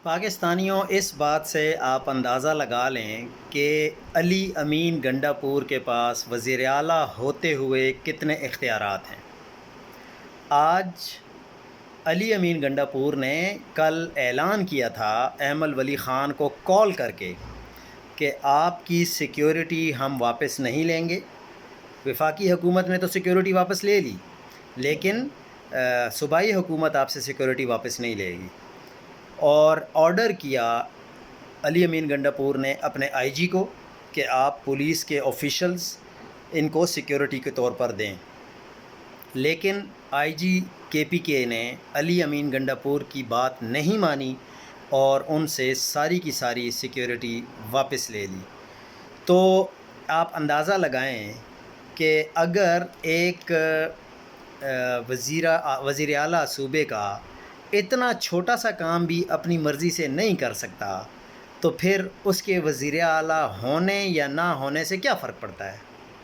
پاکستانیوں، اس بات سے آپ اندازہ لگا لیں کہ علی امین گنڈا پور کے پاس وزیر اعلیٰ ہوتے ہوئے کتنے اختیارات ہیں۔ آج علی امین گنڈا پور نے کل اعلان کیا تھا ایمل ولی خان کو کال کر کے کہ آپ کی سیکیورٹی ہم واپس نہیں لیں گے۔ وفاقی حکومت نے تو سیکیورٹی واپس لے لی، لیکن صوبائی حکومت آپ سے سیکیورٹی واپس نہیں لے گی۔ اور آرڈر کیا علی امین گنڈا پور نے اپنے آئی جی کو کہ آپ پولیس کے آفیشلز ان کو سیکیورٹی کے طور پر دیں، لیکن آئی جی کے پی کے نے علی امین گنڈا پور کی بات نہیں مانی اور ان سے ساری کی ساری سیکیورٹی واپس لے لی۔ تو آپ اندازہ لگائیں کہ اگر ایک وزیر اعلیٰ صوبے کا اتنا چھوٹا سا کام بھی اپنی مرضی سے نہیں کر سکتا، تو پھر اس کے وزیر اعلیٰ ہونے یا نہ ہونے سے کیا فرق پڑتا ہے؟